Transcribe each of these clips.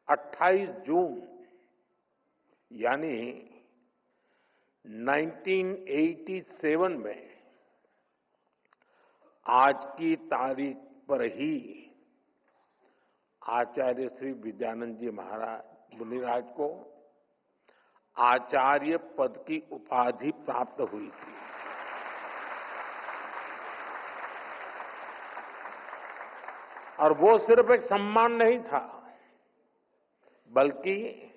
28 जून यानी 1987 में आज की तारीख पर ही आचार्य श्री विद्यानंद जी महाराज मुनिराज को आचार्य पद की उपाधि प्राप्त हुई थी। और वो सिर्फ एक सम्मान नहीं था, बल्कि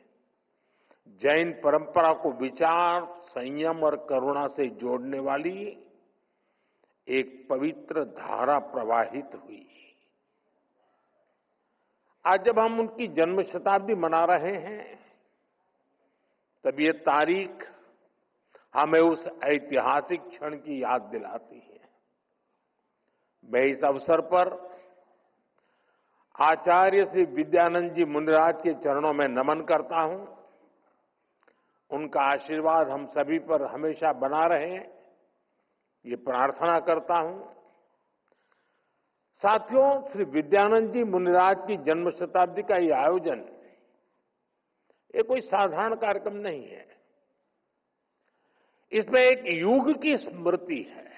जैन परंपरा को विचार, संयम और करुणा से जोड़ने वाली एक पवित्र धारा प्रवाहित हुई। आज जब हम उनकी जन्म शताब्दी मना रहे हैं, तब ये तारीख हमें उस ऐतिहासिक क्षण की याद दिलाती है। मैं इस अवसर पर आचार्य श्री विद्यानंद जी मुनिराज के चरणों में नमन करता हूं। उनका आशीर्वाद हम सभी पर हमेशा बना रहे, ये प्रार्थना करता हूं। साथियों, श्री विद्यानंद जी मुनिराज की जन्म शताब्दी का ये आयोजन ये कोई साधारण कार्यक्रम नहीं है। इसमें एक युग की स्मृति है,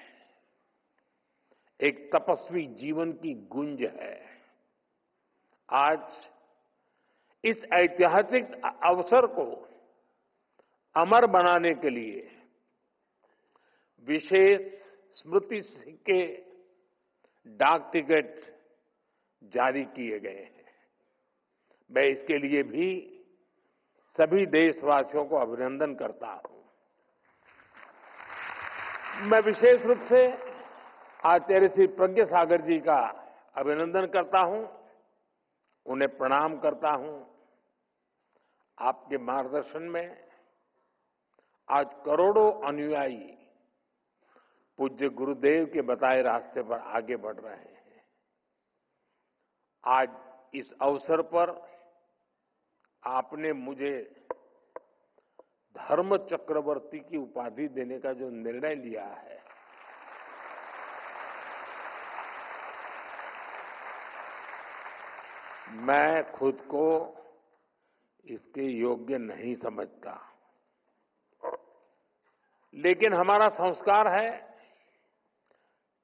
एक तपस्वी जीवन की गुंज है। आज इस ऐतिहासिक अवसर को अमर बनाने के लिए विशेष स्मृति सिक्के, डाक टिकट जारी किए गए हैं। मैं इसके लिए भी सभी देशवासियों को अभिनंदन करता हूं। मैं विशेष रूप से आचार्य श्री प्रज्ञा सागर जी का अभिनंदन करता हूं, उन्हें प्रणाम करता हूं। आपके मार्गदर्शन में आज करोड़ों अनुयायी पूज्य गुरुदेव के बताए रास्ते पर आगे बढ़ रहे हैं। आज इस अवसर पर आपने मुझे धर्म चक्रवर्ती की उपाधि देने का जो निर्णय लिया है, मैं खुद को इसके योग्य नहीं समझता। लेकिन हमारा संस्कार है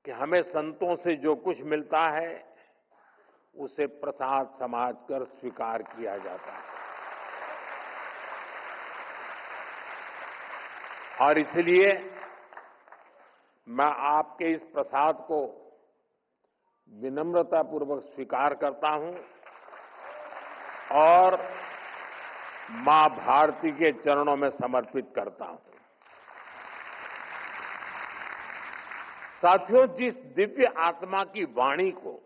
कि हमें संतों से जो कुछ मिलता है उसे प्रसाद समझकर स्वीकार किया जाता है। और इसलिए मैं आपके इस प्रसाद को विनम्रतापूर्वक स्वीकार करता हूं और मां भारती के चरणों में समर्पित करता हूं। साथियों, जिस दिव्य आत्मा की वाणी को,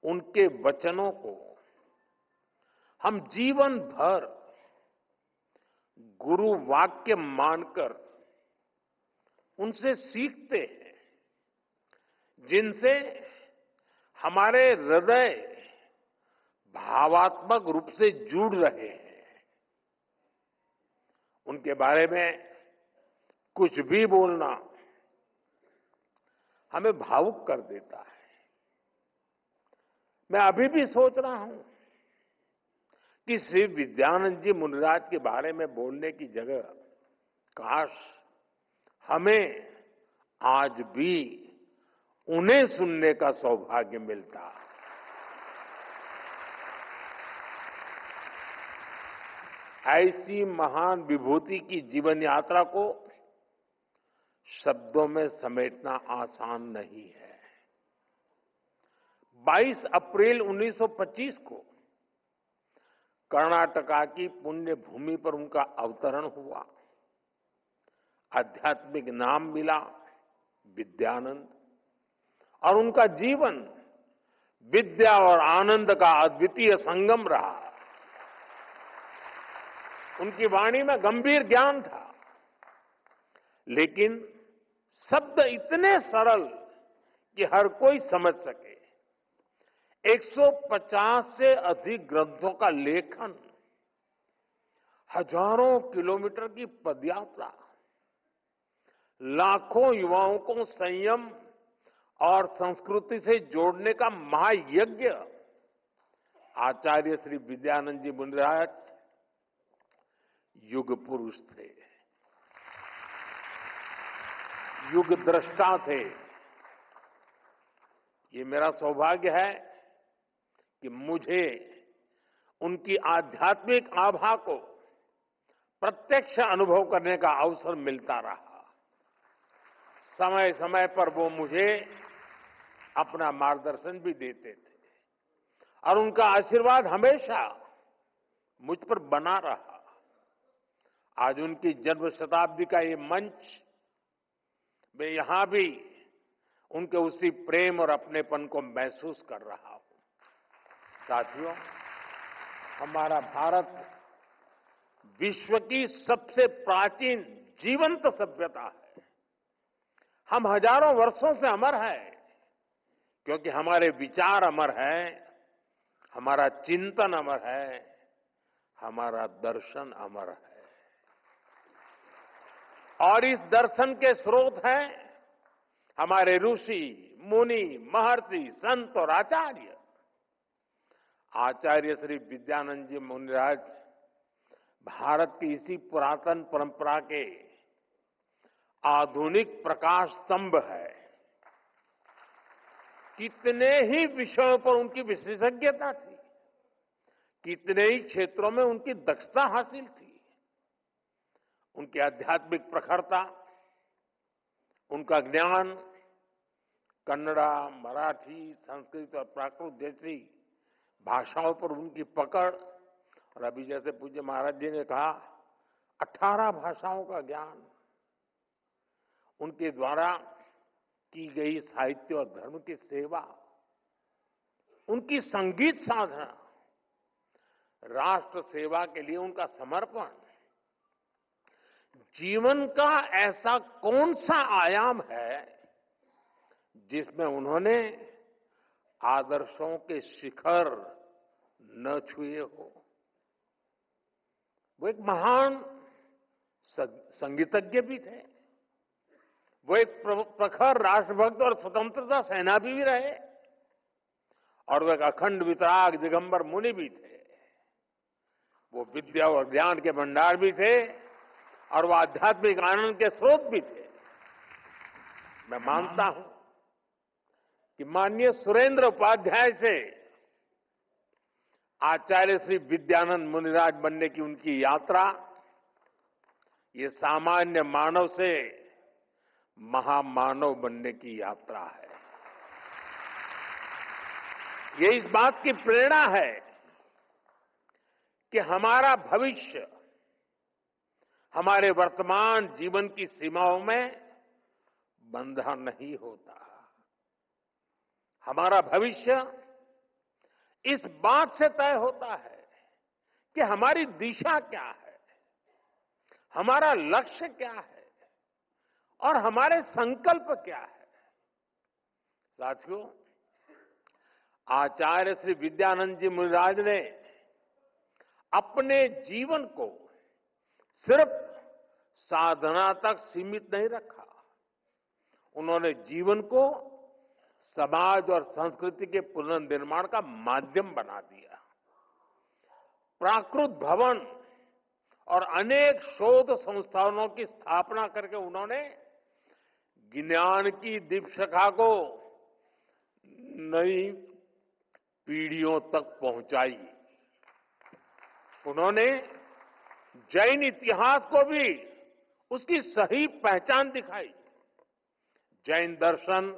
उनके वचनों को हम जीवन भर गुरु वाक्य मानकर उनसे सीखते हैं, जिनसे हमारे हृदय भावात्मक रूप से जुड़ रहे हैं, उनके बारे में कुछ भी बोलना हमें भावुक कर देता है। मैं अभी भी सोच रहा हूं कि श्री विद्यानंद जी मुनिराज के बारे में बोलने की जगह काश हमें आज भी उन्हें सुनने का सौभाग्य मिलता। ऐसी महान विभूति की जीवन यात्रा को शब्दों में समेटना आसान नहीं है। 22 अप्रैल 1925 को कर्नाटका की पुण्य भूमि पर उनका अवतरण हुआ। आध्यात्मिक नाम मिला विद्यानंद, और उनका जीवन विद्या और आनंद का अद्वितीय संगम रहा। उनकी वाणी में गंभीर ज्ञान था, लेकिन शब्द इतने सरल कि हर कोई समझ सके। 150 से अधिक ग्रंथों का लेखन, हजारों किलोमीटर की पदयात्रा, लाखों युवाओं को संयम और संस्कृति से जोड़ने का महायज्ञ, आचार्य श्री विद्यानंद जी मुनिराज युग पुरुष थे, युग दृष्टा थे। ये मेरा सौभाग्य है कि मुझे उनकी आध्यात्मिक आभा को प्रत्यक्ष अनुभव करने का अवसर मिलता रहा। समय समय पर वो मुझे अपना मार्गदर्शन भी देते थे और उनका आशीर्वाद हमेशा मुझ पर बना रहा। आज उनकी जन्म शताब्दी का ये मंच, मैं यहां भी उनके उसी प्रेम और अपनेपन को महसूस कर रहा हूं। साथियों, हमारा भारत विश्व की सबसे प्राचीन जीवंत सभ्यता है। हम हजारों वर्षों से अमर हैं क्योंकि हमारे विचार अमर हैं, हमारा चिंतन अमर है, हमारा दर्शन अमर है। और इस दर्शन के स्रोत हैं हमारे ऋषि, मुनि, महर्षि, संत और आचार्य। आचार्य श्री विद्यानंद जी मुनिराज भारत की इसी पुरातन परंपरा के आधुनिक प्रकाश स्तंभ है। कितने ही विषयों पर उनकी विशेषज्ञता थी, कितने ही क्षेत्रों में उनकी दक्षता हासिल थी। उनकी आध्यात्मिक प्रखरता, उनका ज्ञान, कन्नड़ा, मराठी, संस्कृत और प्राकृत जैसी भाषाओं पर उनकी पकड़, और अभी जैसे पूज्य महाराज जी ने कहा 18 भाषाओं का ज्ञान, उनके द्वारा की गई साहित्य और धर्म की सेवा, उनकी संगीत साधना, राष्ट्र सेवा के लिए उनका समर्पण, जीवन का ऐसा कौन सा आयाम है जिसमें उन्होंने आदर्शों के शिखर न छुए हो। वो एक महान संगीतज्ञ भी थे, वो एक प्रखर राष्ट्रभक्त और स्वतंत्रता सेनानी भी रहे, और वो एक अखंड वितराग दिगंबर मुनि भी थे। वो विद्या और ज्ञान के भंडार भी थे और वो आध्यात्मिक आनंद के स्रोत भी थे। मैं मानता हूं कि माननीय सुरेंद्र उपाध्याय से आचार्य श्री विद्यानंद मुनिराज बनने की उनकी यात्रा, ये सामान्य मानव से महामानव बनने की यात्रा है। ये इस बात की प्रेरणा है कि हमारा भविष्य हमारे वर्तमान जीवन की सीमाओं में बंधा नहीं होता। हमारा भविष्य इस बात से तय होता है कि हमारी दिशा क्या है, हमारा लक्ष्य क्या है और हमारे संकल्प क्या है। साथियों, आचार्य श्री विद्यानंद जी मुनिराज ने अपने जीवन को सिर्फ साधना तक सीमित नहीं रखा। उन्होंने जीवन को समाज और संस्कृति के पुनर्निर्माण का माध्यम बना दिया। प्राकृत भवन और अनेक शोध संस्थानों की स्थापना करके उन्होंने ज्ञान की दीपशिखा को नई पीढ़ियों तक पहुंचाई। उन्होंने जैन इतिहास को भी उसकी सही पहचान दिखाई। जैन दर्शन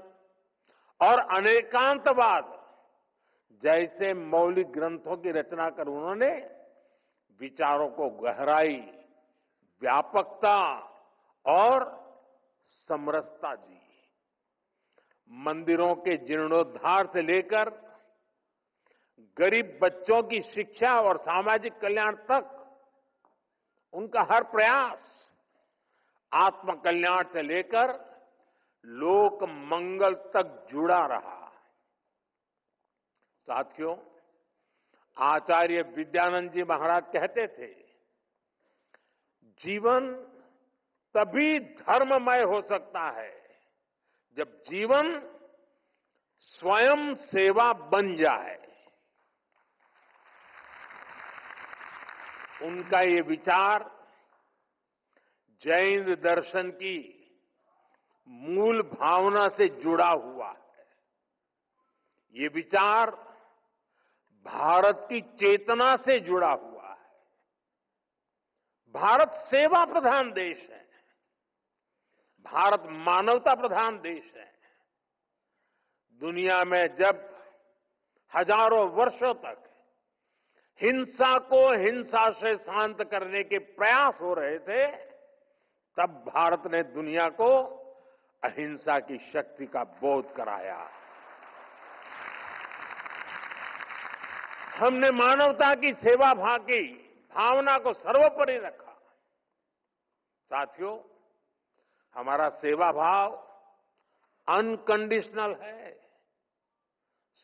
और अनेकांतवाद जैसे मौलिक ग्रंथों की रचना कर उन्होंने विचारों को गहराई, व्यापकता और समरसता दी। मंदिरों के जीर्णोद्धार से लेकर गरीब बच्चों की शिक्षा और सामाजिक कल्याण तक उनका हर प्रयास आत्म कल्याण से लेकर लोक मंगल तक जुड़ा रहा। साथियों, आचार्य विद्यानंद जी महाराज कहते थे, जीवन तभी धर्ममय हो सकता है जब जीवन स्वयं सेवा बन जाए। उनका ये विचार जैन दर्शन की मूल भावना से जुड़ा हुआ है। ये विचार भारत की चेतना से जुड़ा हुआ है। भारत सेवा प्रधान देश है। भारत मानवता प्रधान देश है। दुनिया में जब हजारों वर्षों तक हिंसा को हिंसा से शांत करने के प्रयास हो रहे थे, तब भारत ने दुनिया को अहिंसा की शक्ति का बोध कराया। हमने मानवता की सेवा की भावना को सर्वोपरि रखा। साथियों, हमारा सेवा भाव अनकंडीशनल है,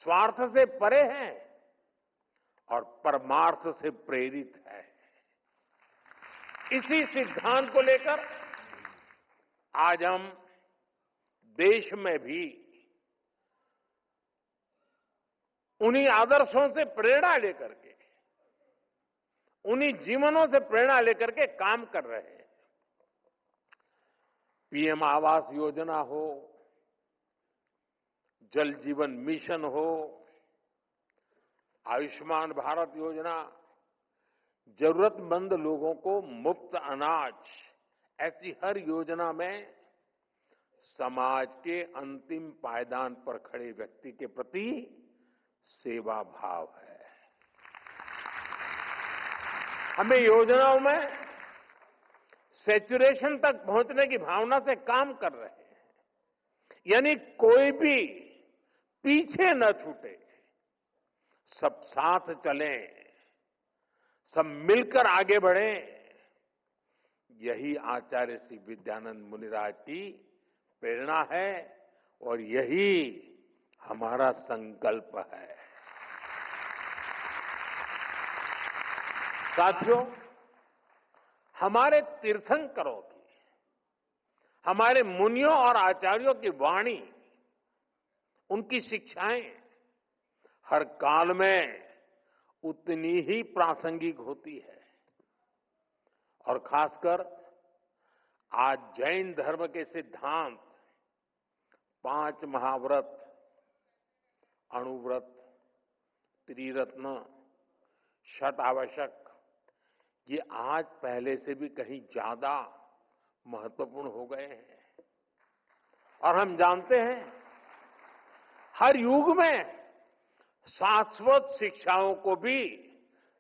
स्वार्थ से परे है और परमार्थ से प्रेरित है। इसी सिद्धांत को लेकर आज हम देश में भी उन्हीं आदर्शों से प्रेरणा लेकर के, उन्हीं जीवनों से प्रेरणा लेकर के काम कर रहे हैं। पीएम आवास योजना हो, जल जीवन मिशन हो, आयुष्मान भारत योजना, जरूरतमंद लोगों को मुफ्त अनाज, ऐसी हर योजना में समाज के अंतिम पायदान पर खड़े व्यक्ति के प्रति सेवा भाव है। हमें योजनाओं में सैचुरेशन तक पहुंचने की भावना से काम कर रहे हैं, यानी कोई भी पीछे न छूटे, सब साथ चलें, सब मिलकर आगे बढ़ें। यही आचार्य श्री विद्यानंद मुनिराज की प्रेरणा है और यही हमारा संकल्प है। साथियों, हमारे तीर्थंकरों की, हमारे मुनियों और आचार्यों की वाणी, उनकी शिक्षाएं हर काल में उतनी ही प्रासंगिक होती है। और खासकर आज जैन धर्म के सिद्धांत 5 महाव्रत, अणुव्रत, त्रिरत्न, षट आवश्यक, ये आज पहले से भी कहीं ज्यादा महत्वपूर्ण हो गए हैं। और हम जानते हैं, हर युग में शाश्वत शिक्षाओं को भी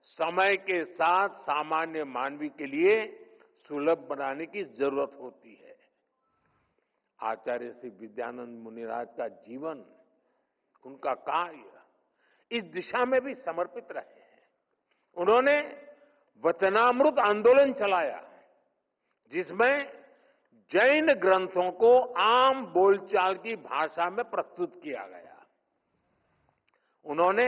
समय के साथ सामान्य मानवी के लिए सुलभ बनाने की जरूरत होती है। आचार्य श्री विद्यानंद मुनिराज का जीवन, उनका कार्य इस दिशा में भी समर्पित रहे हैं। उन्होंने वचनामृत आंदोलन चलाया, जिसमें जैन ग्रंथों को आम बोलचाल की भाषा में प्रस्तुत किया गया। उन्होंने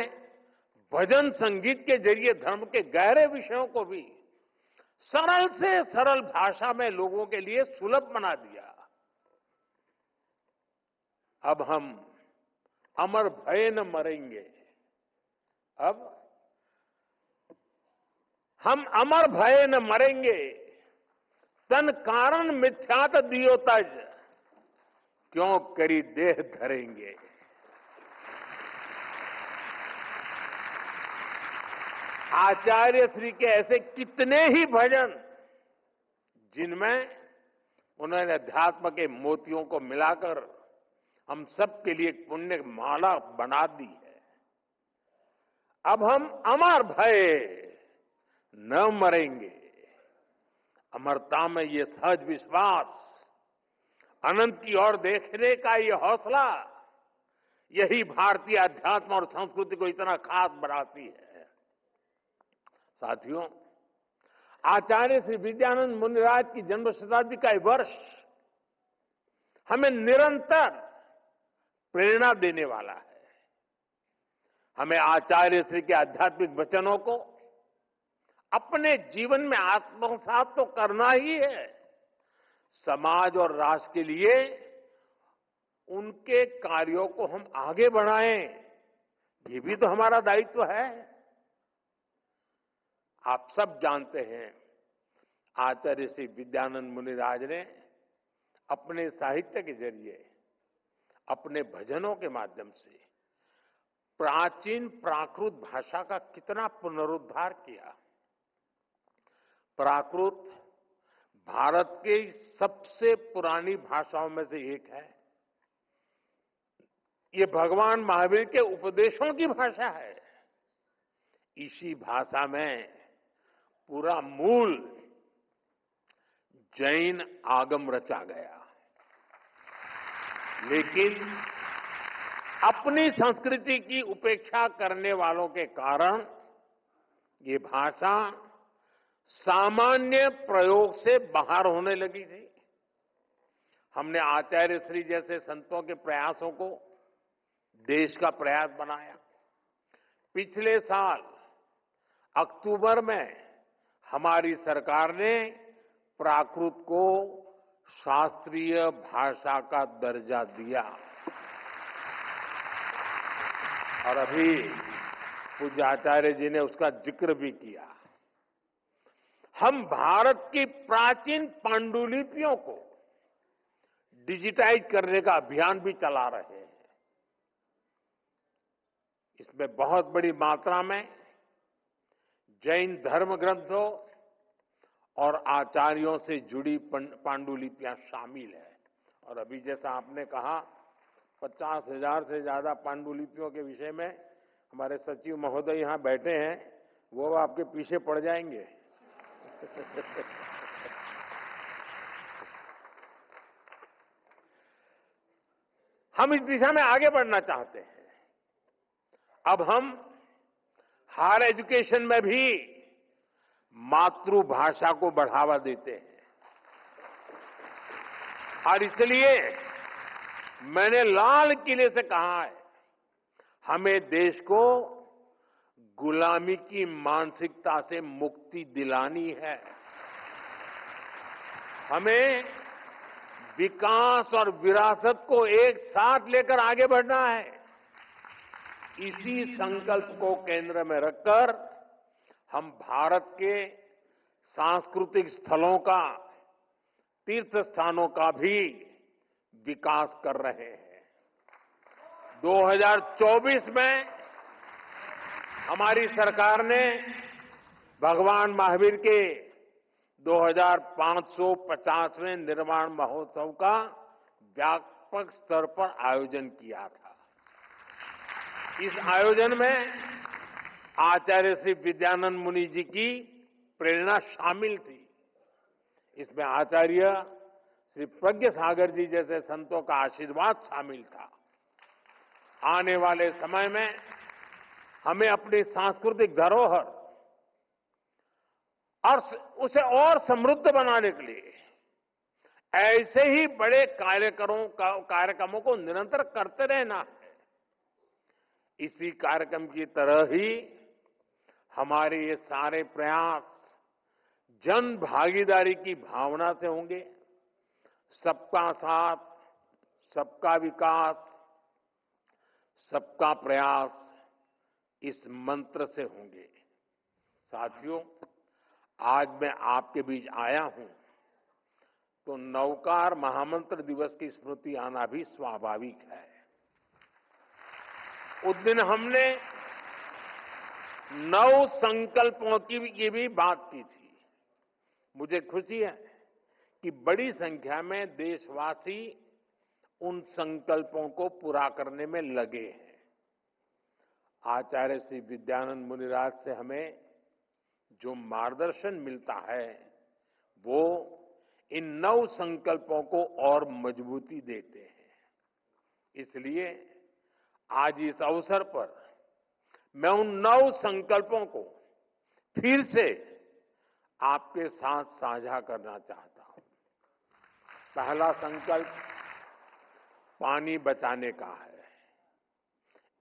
भजन संगीत के जरिए धर्म के गहरे विषयों को भी सरल से सरल भाषा में लोगों के लिए सुलभ बना दिया। अब हम अमर भय न मरेंगे, अब हम अमर भय न मरेंगे, तन कारण मिथ्यात दियो तज, क्यों करी देह धरेंगे। आचार्य श्री के ऐसे कितने ही भजन, जिनमें उन्होंने अध्यात्म के मोतियों को मिलाकर हम सब के लिए एक पुण्य माला बना दी है। अब हम अमर भय न मरेंगे। अमरता में ये सहज विश्वास, अनंत की ओर देखने का ये हौसला, यही भारतीय अध्यात्म और संस्कृति को इतना खास बनाती है। साथियों, आचार्य श्री विद्यानंद मुनिराज की जन्म शताब्दी का ये वर्ष हमें निरंतर प्रेरणा देने वाला है। हमें आचार्य श्री के आध्यात्मिक वचनों को अपने जीवन में आत्मसात तो करना ही है। समाज और राष्ट्र के लिए उनके कार्यों को हम आगे बढ़ाएं, ये भी तो हमारा दायित्व है। आप सब जानते हैं, आचार्य श्री विद्यानंद मुनिराज ने अपने साहित्य के जरिए, अपने भजनों के माध्यम से प्राचीन प्राकृत भाषा का कितना पुनरुद्धार किया। प्राकृत भारत की सबसे पुरानी भाषाओं में से एक है। ये भगवान महावीर के उपदेशों की भाषा है। इसी भाषा में पूरा मूल जैन आगम रचा गया, लेकिन अपनी संस्कृति की उपेक्षा करने वालों के कारण ये भाषा सामान्य प्रयोग से बाहर होने लगी थी। हमने आचार्य श्री जैसे संतों के प्रयासों को देश का प्रयास बनाया। पिछले साल अक्टूबर में हमारी सरकार ने प्राकृत को शास्त्रीय भाषा का दर्जा दिया और अभी पूज्य आचार्य जी ने उसका जिक्र भी किया। हम भारत की प्राचीन पांडुलिपियों को डिजिटाइज करने का अभियान भी चला रहे हैं। इसमें बहुत बड़ी मात्रा में जैन धर्म ग्रंथों और आचार्यों से जुड़ी पांडुलिपियां शामिल है। और अभी जैसा आपने कहा, 50,000 से ज्यादा पांडुलिपियों के विषय में हमारे सचिव महोदय यहां बैठे हैं, वो आपके पीछे पड़ जाएंगे। हम इस दिशा में आगे बढ़ना चाहते हैं। अब हम हायर एजुकेशन में भी मातृभाषा को बढ़ावा देते हैं और इसलिए मैंने लाल किले से कहा है, हमें देश को गुलामी की मानसिकता से मुक्ति दिलानी है। हमें विकास और विरासत को एक साथ लेकर आगे बढ़ना है। इसी संकल्प को केंद्र में रखकर हम भारत के सांस्कृतिक स्थलों का, तीर्थ स्थानों का भी विकास कर रहे हैं। 2024 में हमारी सरकार ने भगवान महावीर के 2550वें निर्वाण महोत्सव का व्यापक स्तर पर आयोजन किया था। इस आयोजन में आचार्य श्री विद्यानंद मुनि जी की प्रेरणा शामिल थी। इसमें आचार्य श्री प्रज्ञ सागर जी जैसे संतों का आशीर्वाद शामिल था। आने वाले समय में हमें अपनी सांस्कृतिक धरोहर और उसे और समृद्ध बनाने के लिए ऐसे ही बड़े कार्यक्रमों को निरंतर करते रहना है। इसी कार्यक्रम की तरह ही हमारे ये सारे प्रयास जन भागीदारी की भावना से होंगे। सबका साथ, सबका विकास, सबका प्रयास, इस मंत्र से होंगे। साथियों, आज मैं आपके बीच आया हूं तो नवकार महामंत्र दिवस की स्मृति आना भी स्वाभाविक है। उस दिन हमने 9 संकल्पों की भी बात की थी। मुझे खुशी है कि बड़ी संख्या में देशवासी उन संकल्पों को पूरा करने में लगे हैं। आचार्य श्री विद्यानंद मुनिराज से हमें जो मार्गदर्शन मिलता है वो इन 9 संकल्पों को और मजबूती देते हैं। इसलिए आज इस अवसर पर मैं उन 9 संकल्पों को फिर से आपके साथ साझा करना चाहता हूं। पहला संकल्प पानी बचाने का है।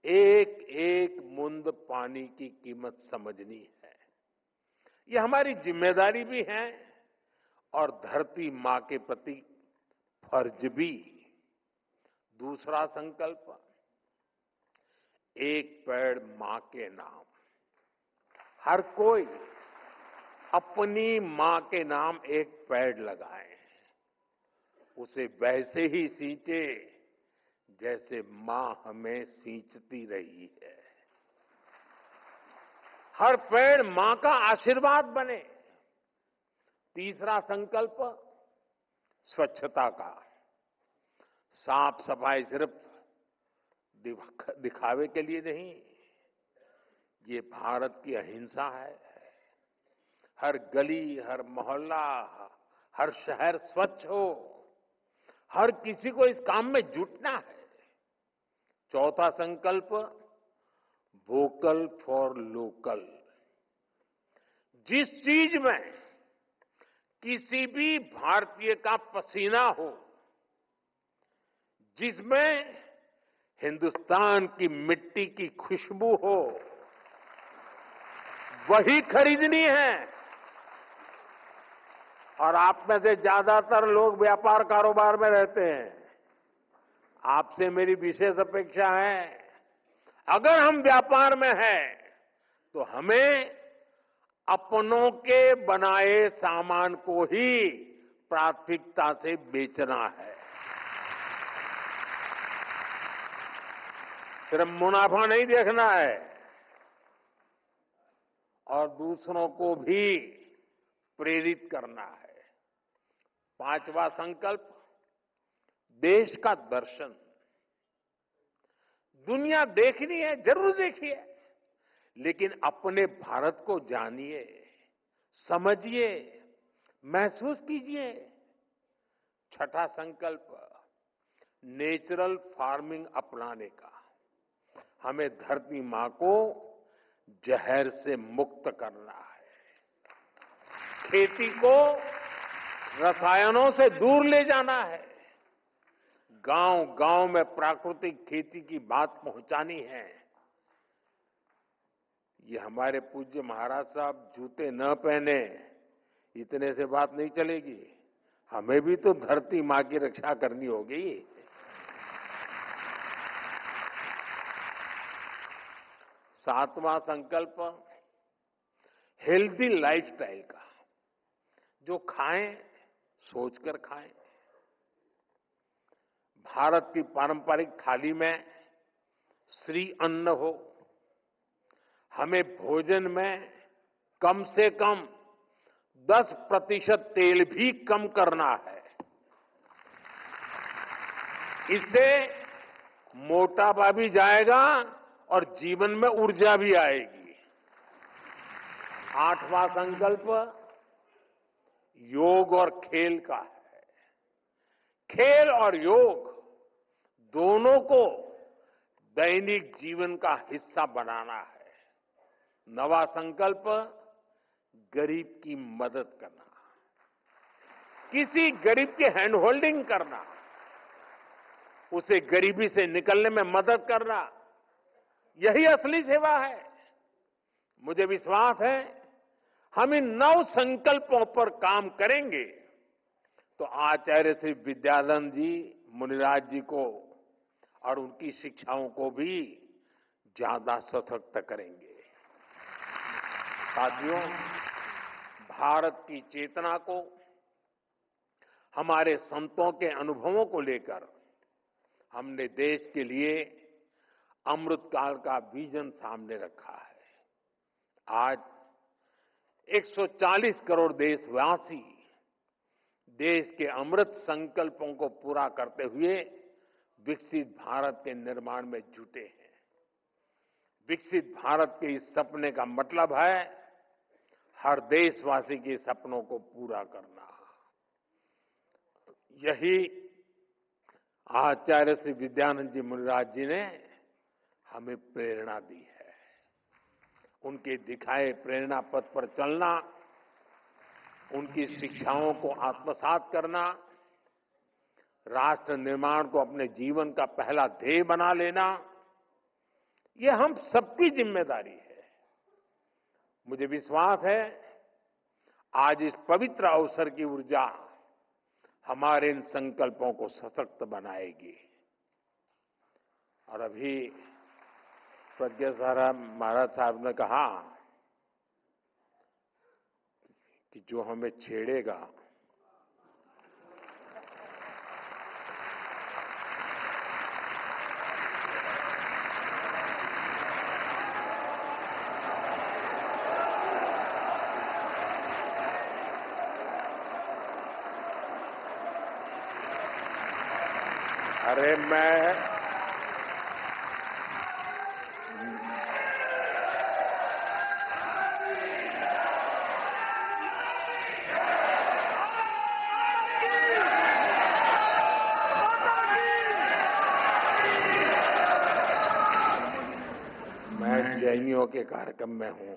एक एक बूंद पानी की कीमत समझनी है। यह हमारी जिम्मेदारी भी है और धरती मां के प्रति फर्ज भी। दूसरा संकल्प, एक पेड़ मां के नाम। हर कोई अपनी मां के नाम एक पेड़ लगाएं, उसे वैसे ही सींचे जैसे मां हमें सींचती रही है। हर पेड़ मां का आशीर्वाद बने। तीसरा संकल्प स्वच्छता का। साफ सफाई सिर्फ दिखावे के लिए नहीं, ये भारत की अहिंसा है। हर गली, हर मोहल्ला, हर शहर स्वच्छ हो, हर किसी को इस काम में जुटना है। चौथा संकल्प वोकल फॉर लोकल। जिस चीज में किसी भी भारतीय का पसीना हो, जिसमें हिंदुस्तान की मिट्टी की खुशबू हो, वही खरीदनी है। और आप में से ज्यादातर लोग व्यापार कारोबार में रहते हैं। आपसे मेरी विशेष अपेक्षा है, अगर हम व्यापार में हैं, तो हमें अपनों के बनाए सामान को ही प्राथमिकता से बेचना है। सिर्फ मुनाफा नहीं देखना है, और दूसरों को भी प्रेरित करना है। पांचवा संकल्प देश का दर्शन। दुनिया देखनी है, जरूर देखिए, लेकिन अपने भारत को जानिए, समझिए, महसूस कीजिए। छठा संकल्प नेचुरल फार्मिंग अपनाने का। हमें धरती मां को जहर से मुक्त करना है। खेती को रसायनों से दूर ले जाना है। गांव गांव में प्राकृतिक खेती की बात पहुंचानी है। ये हमारे पूज्य महाराज साहब जूते न पहने, इतने से बात नहीं चलेगी। हमें भी तो धरती मां की रक्षा करनी होगी। सातवां संकल्प हेल्दी लाइफस्टाइल का। जो खाएं, सोचकर खाएं। भारत की पारंपरिक थाली में श्री अन्न हो। हमें भोजन में कम से कम 10% तेल भी कम करना है। इससे मोटापा भी जाएगा और जीवन में ऊर्जा भी आएगी। आठवां संकल्प योग और खेल का है। खेल और योग दोनों को दैनिक जीवन का हिस्सा बनाना है। नवा संकल्प गरीब की मदद करना। किसी गरीब की हैंड होल्डिंग करना, उसे गरीबी से निकलने में मदद करना, यही असली सेवा है। मुझे विश्वास है, हम इन 9 संकल्पों पर काम करेंगे तो आचार्य श्री विद्यानंद जी, मुनिराज जी को और उनकी शिक्षाओं को भी ज्यादा सशक्त करेंगे। साथियों, भारत की चेतना को, हमारे संतों के अनुभवों को लेकर हमने देश के लिए अमृतकाल का विजन सामने रखा है। आज 140 करोड़ देशवासी देश के अमृत संकल्पों को पूरा करते हुए विकसित भारत के निर्माण में जुटे हैं। विकसित भारत के इस सपने का मतलब है हर देशवासी के सपनों को पूरा करना। यही आचार्य श्री विद्यानंद जी मुनिराज जी ने हमें प्रेरणा दी है। उनके दिखाए प्रेरणा पथ पर चलना, उनकी शिक्षाओं को आत्मसात करना, राष्ट्र निर्माण को अपने जीवन का पहला ध्येय बना लेना, ये हम सबकी जिम्मेदारी है। मुझे विश्वास है, आज इस पवित्र अवसर की ऊर्जा हमारे इन संकल्पों को सशक्त बनाएगी। और अभी प्रज्ञा महाराज साहब ने कहा कि जो हमें छेड़ेगा अरे मैं जैनियों के कार्यक्रम में हूं।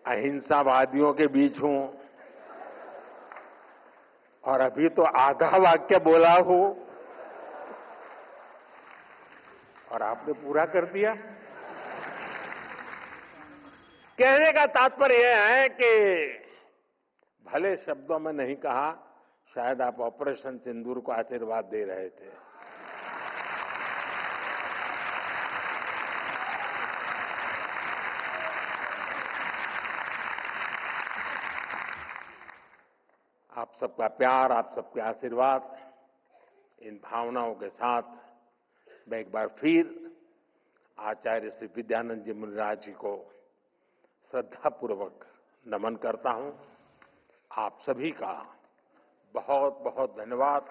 अहिंसावादियों के बीच हूं और अभी तो आधा वाक्य बोला हूं और आपने पूरा कर दिया। कहने का तात्पर्य यह है कि भले शब्दों में नहीं कहा, शायद आप ऑपरेशन सिंदूर को आशीर्वाद दे रहे थे। आप सबका प्यार, आप सबके आशीर्वाद, इन भावनाओं के साथ मैं एक बार फिर आचार्य श्री विद्यानंद जी मुनिराज जी को श्रद्धापूर्वक नमन करता हूं। आप सभी का बहुत बहुत धन्यवाद।